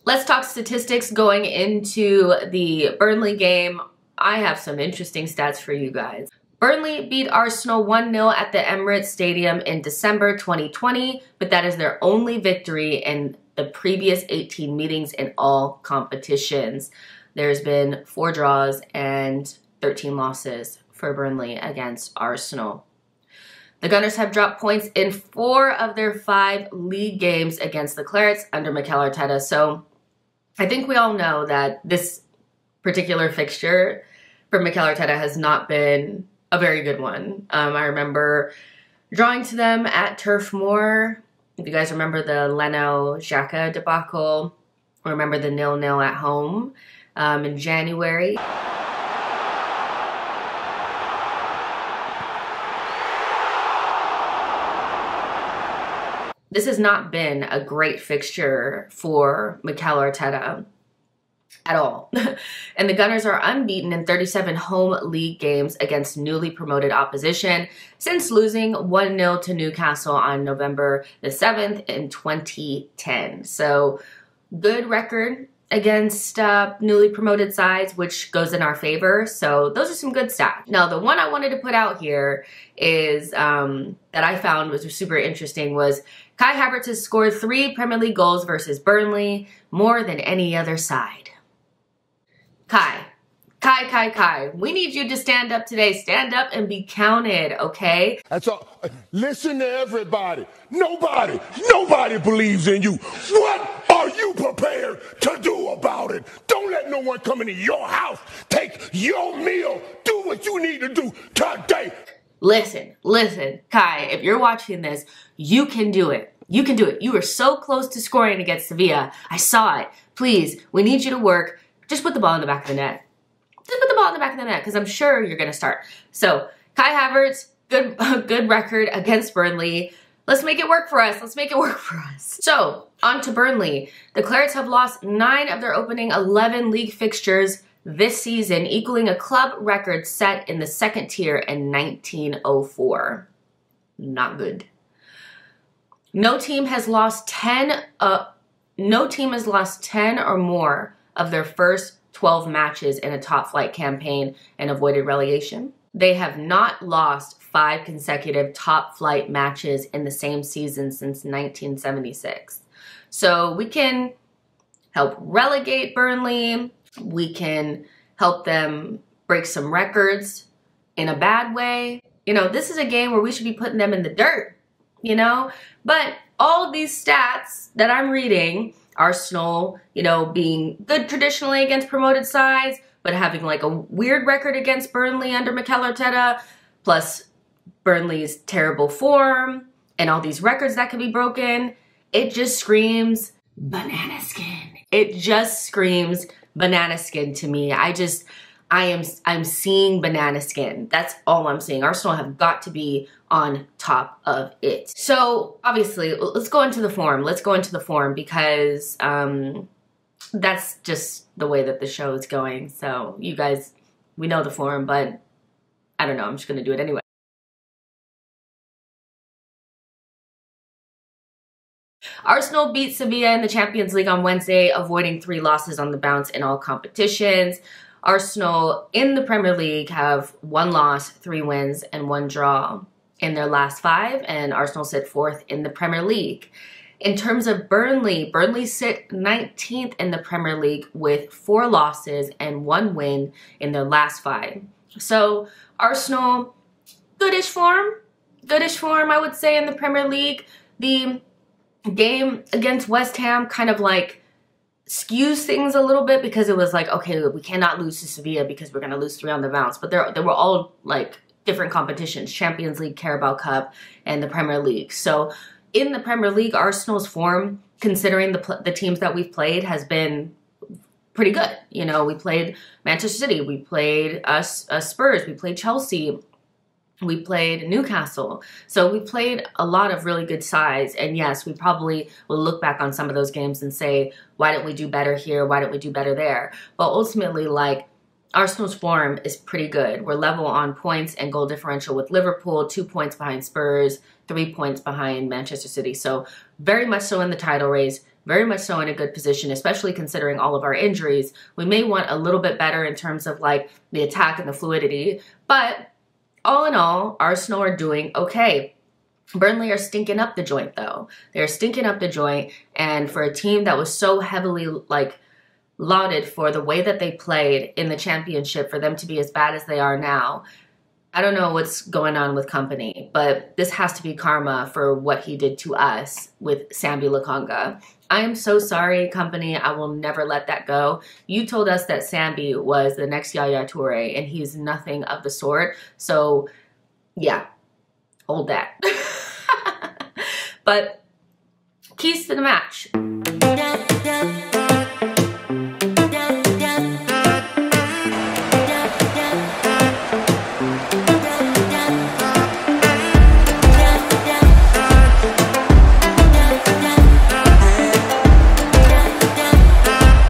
Let's talk statistics going into the Burnley game. I have some interesting stats for you guys. Burnley beat Arsenal 1-0 at the Emirates Stadium in December 2020, but that is their only victory in the previous 18 meetings in all competitions. There's been 4 draws and 13 losses for Burnley against Arsenal. The Gunners have dropped points in 4 of their 5 league games against the Clarets under Mikel Arteta. So I think we all know that this particular fixture for Mikel Arteta has not been a very good one. I remember drawing to them at Turf Moor. If you guys remember the Leno-Xhaka debacle, or remember the 0-0 at home in January. This has not been a great fixture for Mikel Arteta at all. And the Gunners are unbeaten in 37 home league games against newly promoted opposition since losing 1-0 to Newcastle on November the 7th in 2010. So good record against newly promoted sides, which goes in our favor. So those are some good stats. Now, the one I wanted to put out here is that I found was super interesting was Kai Havertz has scored 3 Premier League goals versus Burnley, more than any other side. Kai, we need you to stand up today. Stand up and be counted, okay? That's all. Listen to everybody. Nobody believes in you. What are you prepared to do about it? Don't let no one come into your house, take your meal, do what you need to do today. Listen, Kai, if you're watching this, you can do it. You can do it. You were so close to scoring against Sevilla. I saw it. Please, we need you to work. Just put the ball in the back of the net. Just put the ball in the back of the net because I'm sure you're going to start. So, Kai Havertz, good record against Burnley. Let's make it work for us. Let's make it work for us. So, on to Burnley. The Clarets have lost 9 of their opening 11 league fixtures this season, equaling a club record set in the 2nd tier in 1904. Not good. No team has lost 10 or more of their first 12 matches in a top flight campaign and avoided relegation. They have not lost 5 consecutive top flight matches in the same season since 1976. So we can help relegate Burnley. We can help them break some records in a bad way. You know, this is a game where we should be putting them in the dirt, you know? But all of these stats that I'm reading, Arsenal, you know, being good traditionally against promoted sides, but having like a weird record against Burnley under Mikel Arteta, plus Burnley's terrible form and all these records that could be broken, it just screams banana skin. It just screams banana skin to me. I'm seeing banana skin. That's all I'm seeing. Arsenal have got to be on top of it. So obviously, let's go into the form. Let's go into the form because that's just the way that the show is going. So you guys, we know the form, but I don't know. I'm just going to do it anyway. Arsenal beat Sevilla in the Champions League on Wednesday, avoiding 3 losses on the bounce in all competitions. Arsenal in the Premier League have 1 loss, 3 wins, and 1 draw in their last 5, and Arsenal sit 4th in the Premier League. In terms of Burnley sit 19th in the Premier League with 4 losses and 1 win in their last 5. So Arsenal, goodish form, I would say, in the Premier League. The game against West Ham kind of like skews things a little bit because it was like, okay, we cannot lose to Sevilla because we're going to lose 3 on the bounce. But they were all like different competitions, Champions League, Carabao Cup, and the Premier League. So in the Premier League, Arsenal's form, considering the teams that we've played, has been pretty good. You know, we played Manchester City, we played Spurs, we played Chelsea, we played Newcastle. So we played a lot of really good sides. And yes, we probably will look back on some of those games and say, why didn't we do better here? Why didn't we do better there? But ultimately, like, Arsenal's form is pretty good. We're level on points and goal differential with Liverpool, 2 points behind Spurs, 3 points behind Manchester City. So very much so in the title race, very much so in a good position, especially considering all of our injuries. We may want a little bit better in terms of like the attack and the fluidity, but all in all, Arsenal are doing okay. Burnley are stinking up the joint though. They're stinking up the joint, and for a team that was so heavily like lauded for the way that they played in the championship, for them to be as bad as they are now, I don't know what's going on with Kompany, but this has to be karma for what he did to us with Sambi Lokonga. I am so sorry, Kompany. I will never let that go. You told us that Sambi was the next Yaya Toure, and he's nothing of the sort. So, yeah, hold that. But keys to the match.